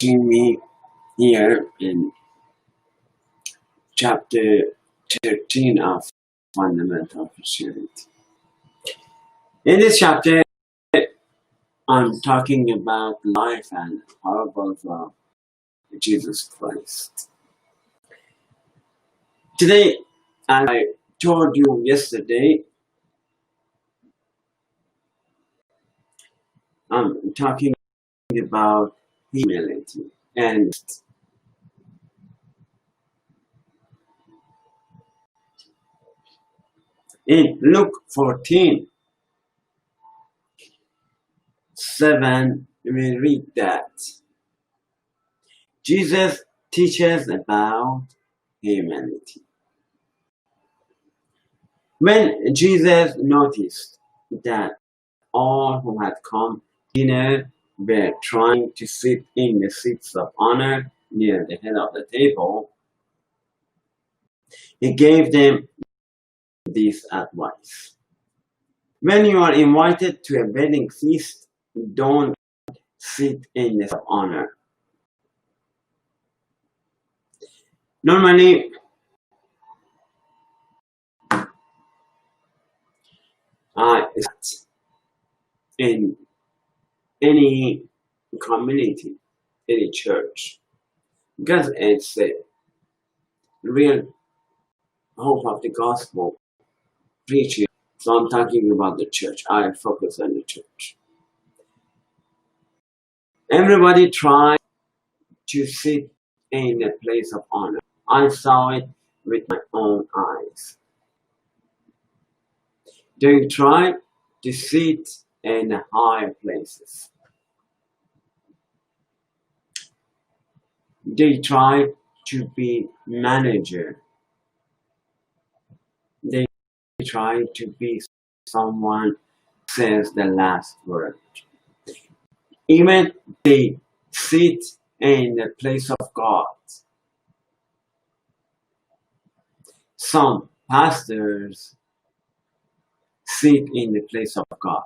Me here in chapter 13 of Fundamental Christianity. In this chapter, I'm talking about life and parables of Jesus Christ. Today, as I told you yesterday, I'm talking about humility. And in Luke 14:7, we read that Jesus teaches about humanity. When Jesus noticed that all who had come dinner were trying to sit in the seats of honor near the head of the table, he gave them this advice. When you are invited to a wedding feast, don't sit in the seat of honor. Normally, in any community, any church, because it's a real hope of the gospel preaching. So I'm talking about the church. I focus on the church. Everybody tried to sit in a place of honor. I saw it with my own eyes. They tried to sit in the higher places. They tried to be manager. They tried to be someone who says the last word. Even they sit in the place of God. Some pastors sit in the place of God.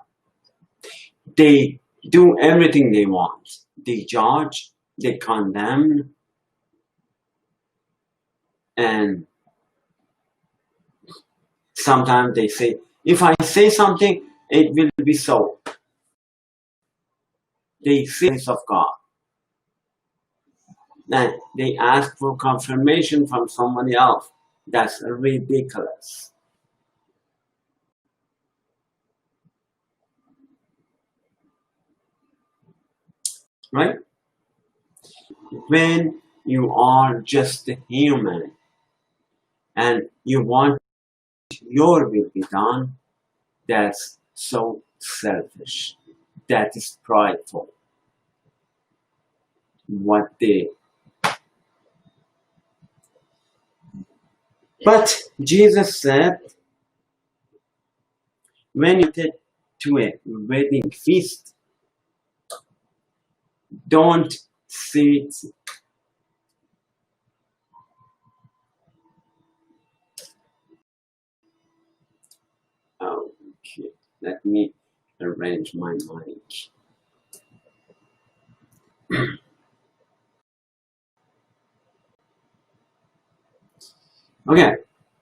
They do everything they want. They judge, they condemn, and sometimes they say, if I say something, it will be so. They sit in the place of God. And they ask for confirmation from somebody else. That's ridiculous. Right? When you are just a human and you want your will be done, that's so selfish. That is prideful. But Jesus said, when you get to a wedding feast, don't sit. Okay, let me arrange my mic. Okay,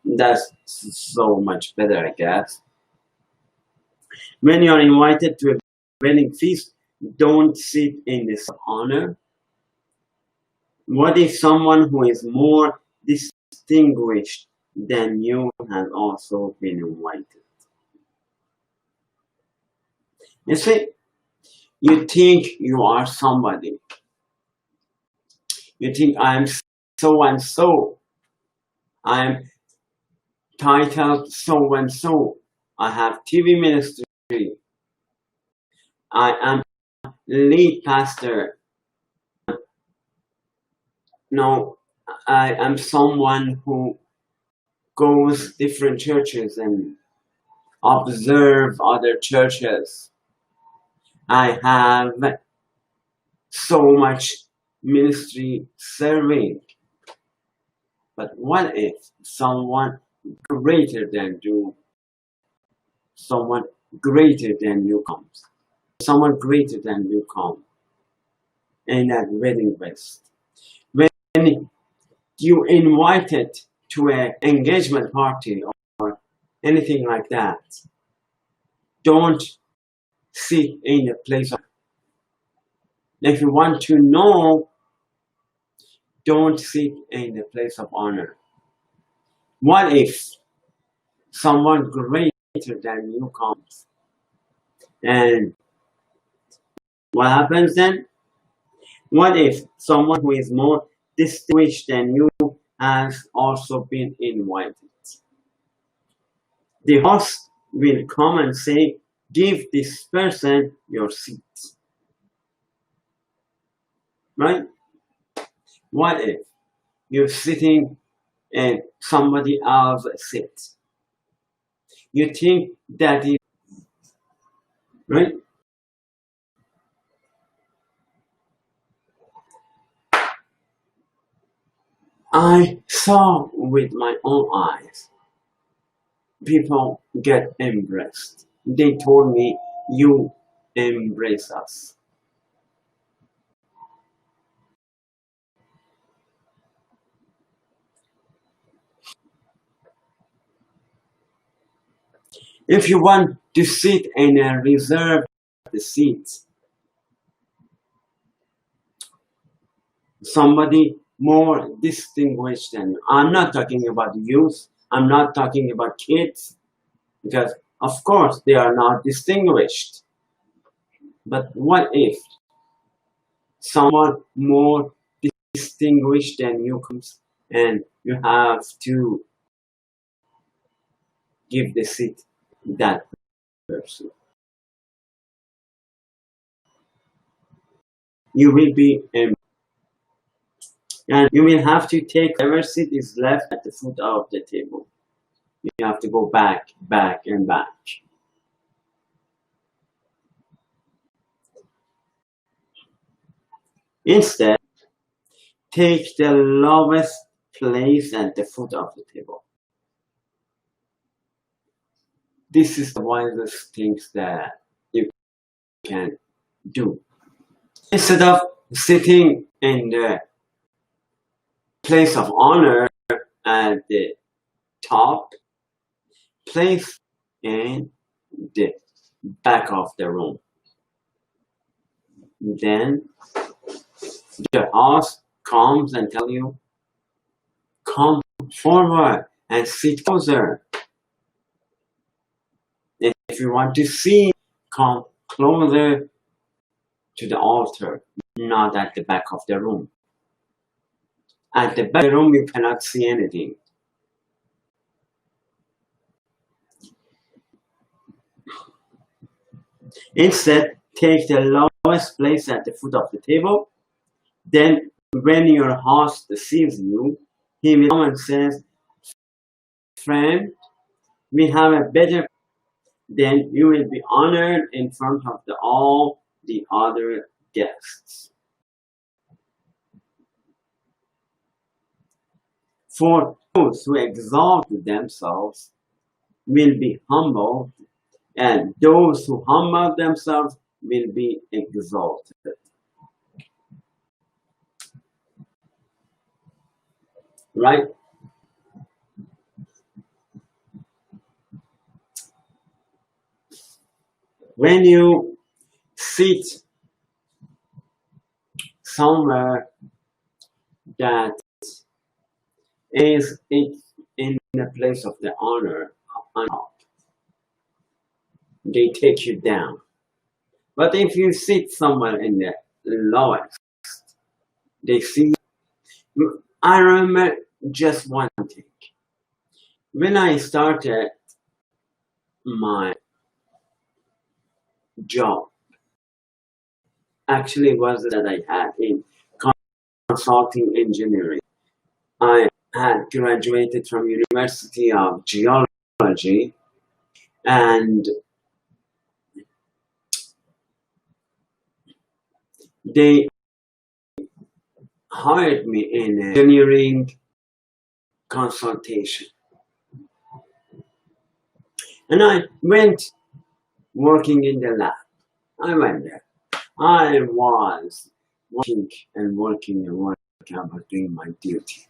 that's so much better, I guess. When you are invited to a wedding feast, don't sit in the seat of honor. What if someone who is more distinguished than you has also been invited? You see, you think you are somebody. You think I'm so and so. I'm titled so and so. I have TV ministry. I am lead pastor. No, I am someone who goes different churches and observe other churches. I have so much ministry serving. But what if someone greater than you, someone greater than you comes? Someone greater than you come in that wedding list. When you invited to an engagement party or anything like that, don't sit in the place of. If you want to know, don't sit in the place of honor. What if someone greater than you comes? And what happens then? What if someone who is more distinguished than you has also been invited? The host will come and say, give this person your seat. Right? What if you're sitting in somebody else's seat? You think that is right? I saw with my own eyes people get embraced. They told me, you embrace us. If you want to sit in a reserved seat, somebody more distinguished than you. I'm not talking about youth. I'm not talking about kids, because of course they are not distinguished. But what if someone more distinguished than you comes and you have to give the seat to that person? You will be and you will have to take whatever seat is left at the foot of the table. You have to go back, back, and back. Instead, take the lowest place at the foot of the table. This is the wisest things that you can do. Instead of sitting in the place of honor at the top, place in the back of the room. Then the host comes and tell you, come forward and sit closer. If you want to see, come closer to the altar, not at the back of the room. At the back of the room, you cannot see anything. Instead, take the lowest place at the foot of the table. Then, when your host sees you, he will come and says, friend, we have a better. Then you will be honored in front of all the other guests. For those who exalt themselves will be humbled, and those who humble themselves will be exalted. Right? When you sit somewhere that is in the place of the honor, they take you down. But if you sit somewhere in the lowest, they see you. I remember just one thing. When I started my job, actually was that I had in consulting engineering. I had graduated from University of Geology, and they hired me in engineering consultation. And I went working in the lab. I went there. I was working and working and working. I was doing my duty.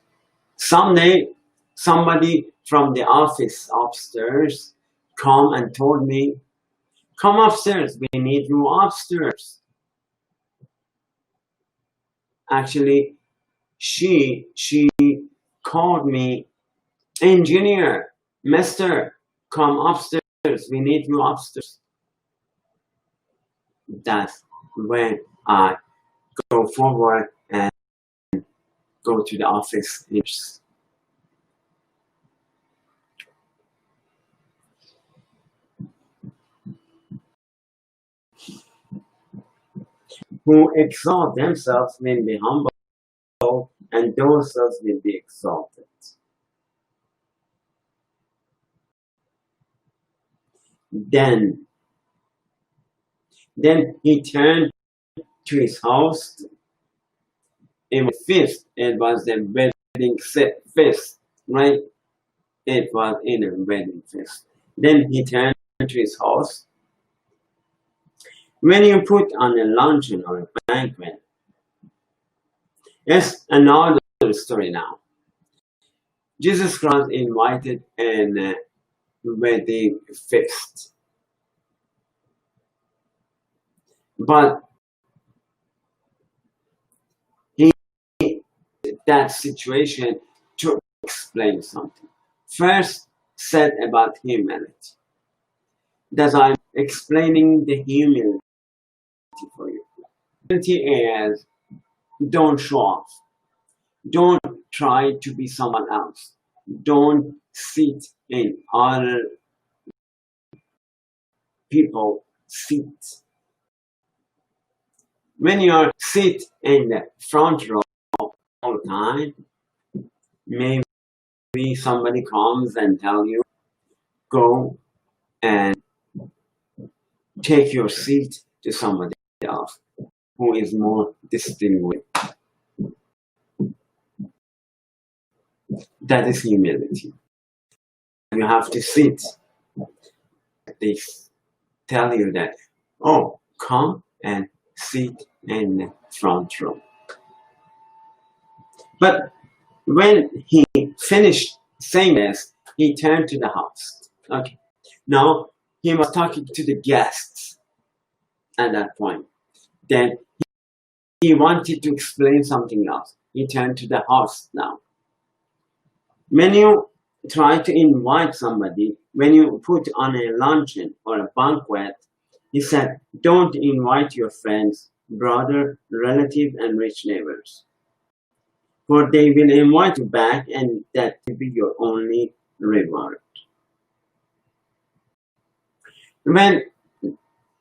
Someday, somebody from the office upstairs come and told me, "Come upstairs, we need you upstairs." Actually, she called me, "Engineer, mister, come upstairs, we need you upstairs." That's when I go forward and go to the office. Who exalt themselves will be humble, and those will be exalted. Then he turned to his host. It was feast. It was the wedding feast, right? It was in a wedding feast. Then he turned to his host. When you put on a luncheon or a banquet, yes, another story now. Jesus Christ invited a wedding feast, but he that situation to explain something. First, said about humility. That I'm explaining the humility for you. Humility is don't show off. Don't try to be someone else. Don't sit in other people's seats. When you sit in the front row all the time, maybe somebody comes and tell you, go and take your seat to somebody else who is more distinguished. That is humility. You have to sit. They tell you that, oh, come and sit in the front row. But when he finished saying this, he turned to the host. Okay. Now he was talking to the guests at that point. Then he wanted to explain something else. He turned to the host now. When you try to invite somebody, when you put on a luncheon or a banquet, he said, don't invite your friends, brother, relative, and rich neighbors. For they will invite you back, and that will be your only reward. When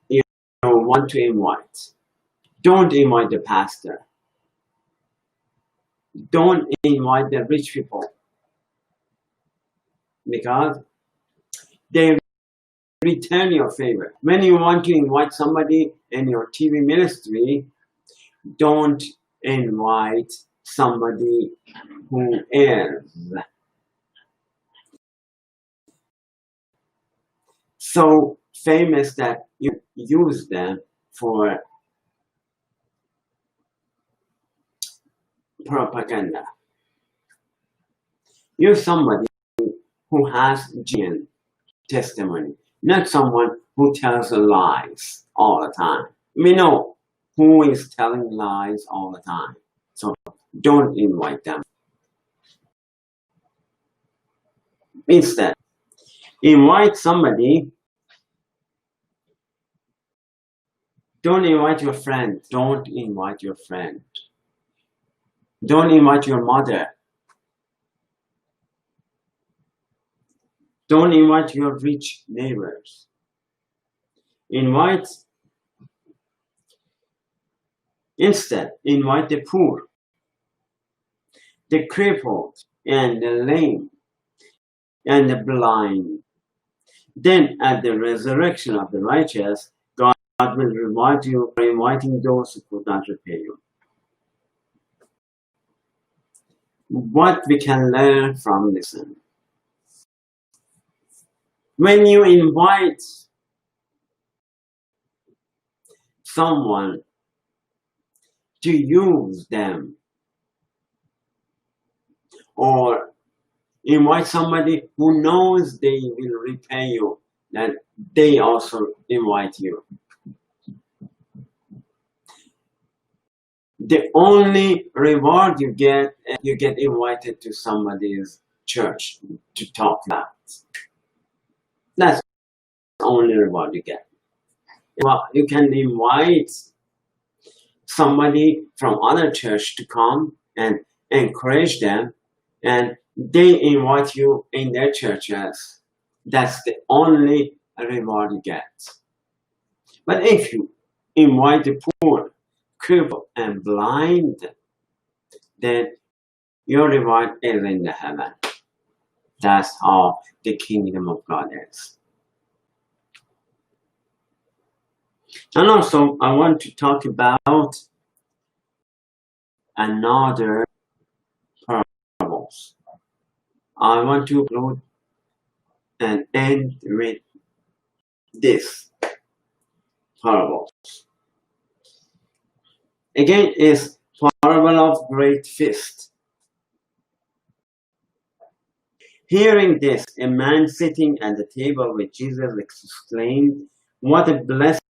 you want to invite, don't invite the pastor. Don't invite the rich people, because they return your favor. When you want to invite somebody in your TV ministry, don't invite somebody who is so famous that you use them for propaganda. Use somebody who has genuine testimony, not someone who tells lies all the time. We know who is telling lies all the time, so don't invite them. Instead, invite somebody. Don't invite your friend. Don't invite your friend. Don't invite your mother. Don't invite your rich neighbors. Instead, invite the poor, the crippled, and the lame, and the blind. Then at the resurrection of the righteous, God will reward you for inviting those who could not repay you. What we can learn from this. When you invite someone to use them, or invite somebody who knows they will repay you, that they also invite you. The only reward you get invited to somebody's church to talk about. That's the only reward you get. Well, you can invite somebody from other church to come and encourage them, and they invite you in their churches. That's the only reward you get. But if you invite the poor, crippled, and blind, then your reward is in the heaven. That's how the kingdom of God is. And also, I want to talk about another parables. I want to conclude and end with this parables. Again, is parable of great feast. Hearing this, a man sitting at the table with Jesus exclaimed, "What a blessing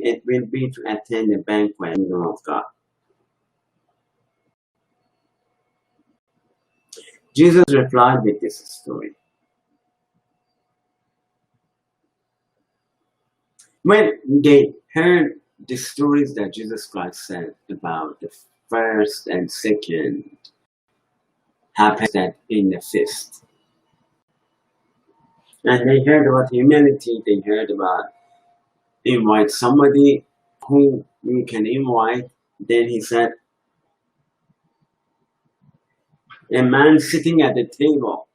it will be to attend a banquet in the kingdom of God." Jesus replied with this story. When they heard the stories that Jesus Christ said about the first and second happens in the feast, and they heard about humility, they heard about invite somebody who you can invite, then he said, a man sitting at the table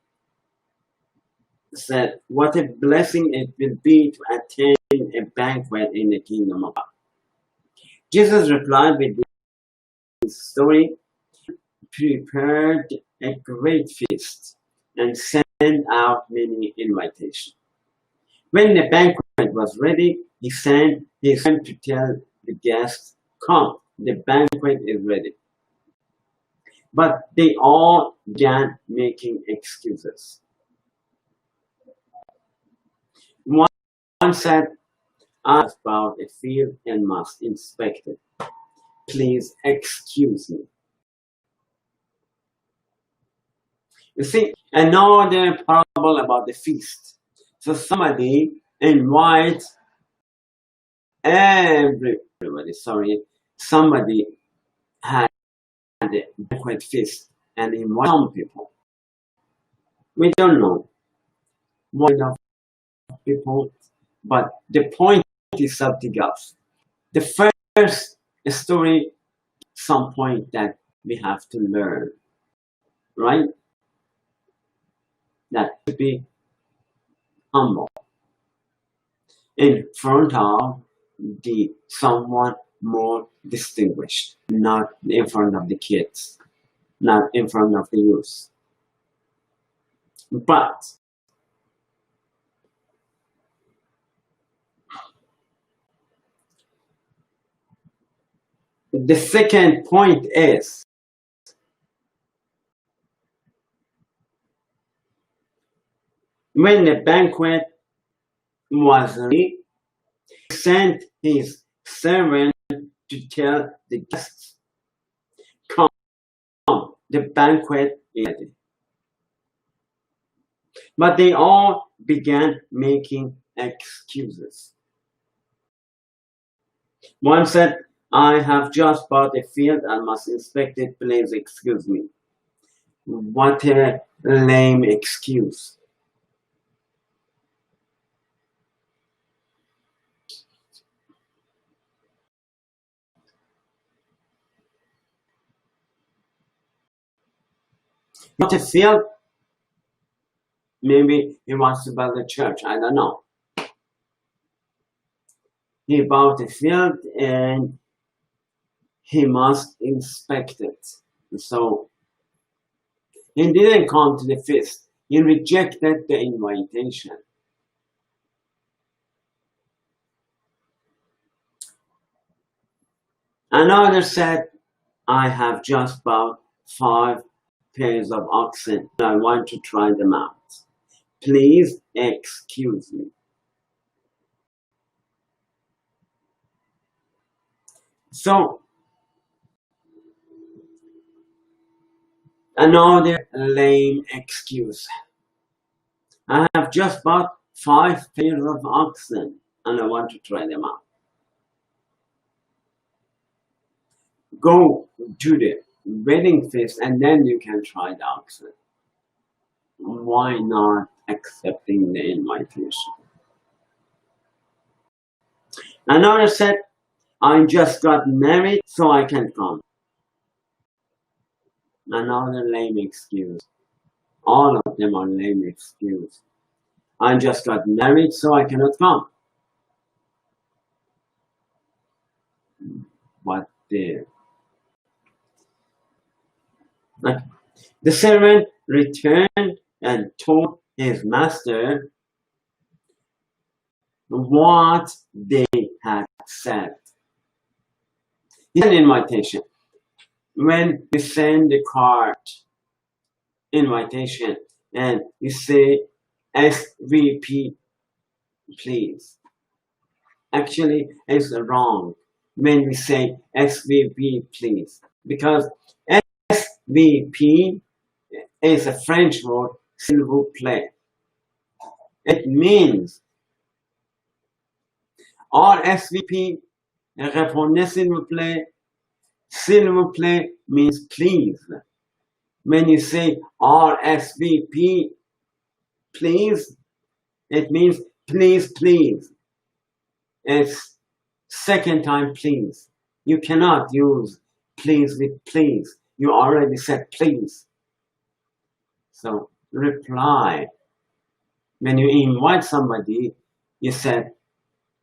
said, "What a blessing it will be to attend a banquet in the kingdom of God." Jesus replied with this story, prepared a great feast and sent out many invitations. When the banquet was ready, he sent to tell the guests, "Come, the banquet is ready." But they all began making excuses. One said, "I have bought a field and must inspect it. Please excuse me." You see, another parable about the feast. So somebody invites somebody had a banquet feast and invite some people. We don't know what kind of people, but the point is something else. The first story, some point that we have to learn, right? That to be humble in front of the someone more distinguished, not in front of the kids, not in front of the youth. But the second point is, when the banquet was ready, he sent his servant to tell the guests, "Come, the banquet is ready." But they all began making excuses. One said, "I have just bought a field and must inspect it. Please excuse me." What a lame excuse. Not a field. Maybe he wants to build a church. I don't know. He bought a field and he must inspect it. So he didn't come to the feast. He rejected the invitation. Another said, I have just bought 5 pairs of oxen. I want to try them out. Please excuse me. So, another lame excuse. I have just bought 5 pairs of oxen and I want to try them out. Go to the wedding feast and then you can try the oxen. Why not accepting the invitation? Another said, I just got married so I can come. Another lame excuse. All of them are lame excuses. I just got married so I cannot come. What the? The servant returned and told his master what they had said. It's an invitation. When you send the card invitation and you say SVP please, actually it's wrong when we say SVP please, because SVP is a French word, s'il vous plaît. It means RSVP, répondez s'il vous plaît. S'il vous plaît means please. When you say RSVP please, it means please, please. It's second time please. You cannot use please with please. You already said please. So reply. When you invite somebody, you said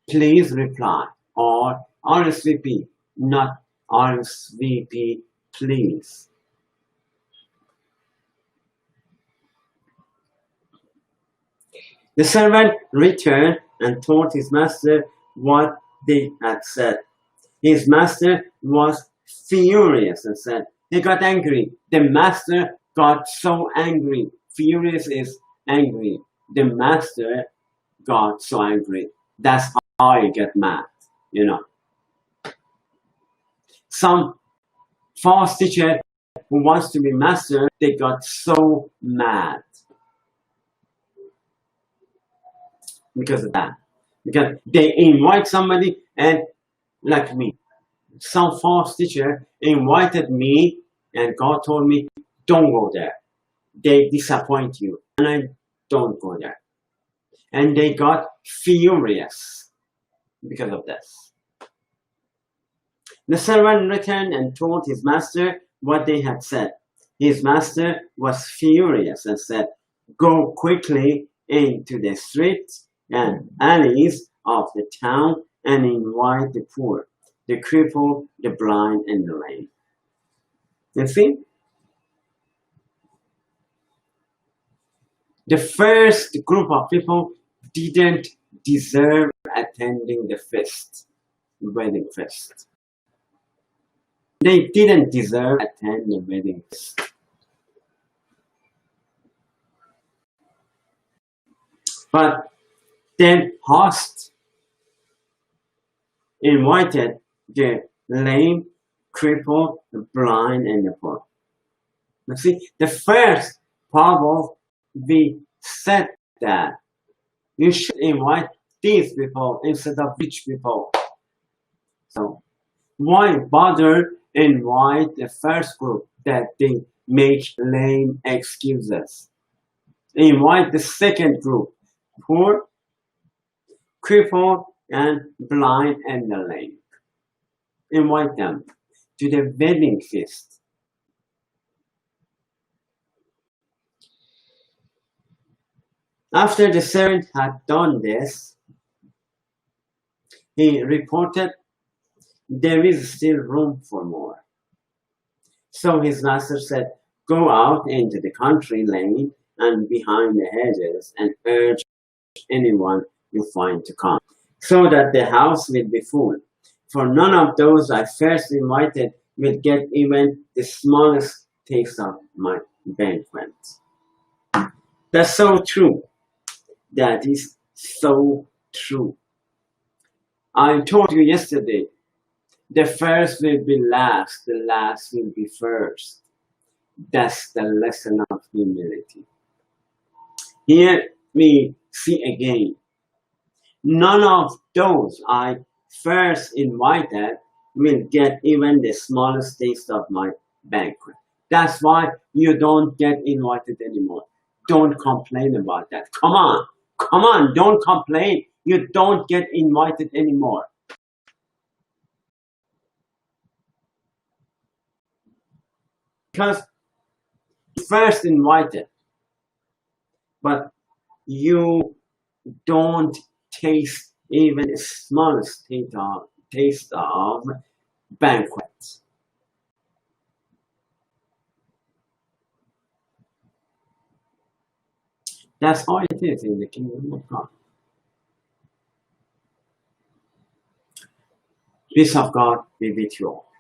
please reply or RSVP, not RSVP please. The servant returned and told his master what they had said. His master was furious and said, he got angry. The master got so angry. Furious is angry. The master got so angry. That's how you get mad, you know. Some false teacher who wants to be master, they got so mad because of that. Because they invite somebody, and like me, some false teacher invited me and God told me, don't go there. They disappoint you. And I don't go there. And they got furious because of this. The servant returned and told his master what they had said. His master was furious and said, go quickly into the streets and alleys of the town and invite the poor, the crippled, the blind, and the lame. You see? The first group of people didn't deserve attending the feast, wedding feast. They didn't deserve attend the wedding feast. But then host invited the lame, crippled, the blind, and the poor. You see, the first Bible, we said that you should invite these people instead of rich people. So why bother invite the first group that they make lame excuses? Invite the second group, poor, crippled, and blind, and the lame. Invite them to the wedding feast. After the servant had done this, he reported, there is still room for more. So his master said, go out into the country lane and behind the hedges and urge anyone you find to come, so that the house will be full. For none of those I first invited will get even the smallest taste of my banquet. That's so true. That is so true. I told you yesterday, the first will be last, the last will be first. That's the lesson of humility. Here we see again, none of those I first invited will get even the smallest taste of my banquet. That's why you don't get invited anymore. Don't complain about that. Come on, don't complain. You don't get invited anymore. Because first invited, but you don't taste even the smallest taste of banquets. That's all it is in the kingdom of God. Peace of God be with you all.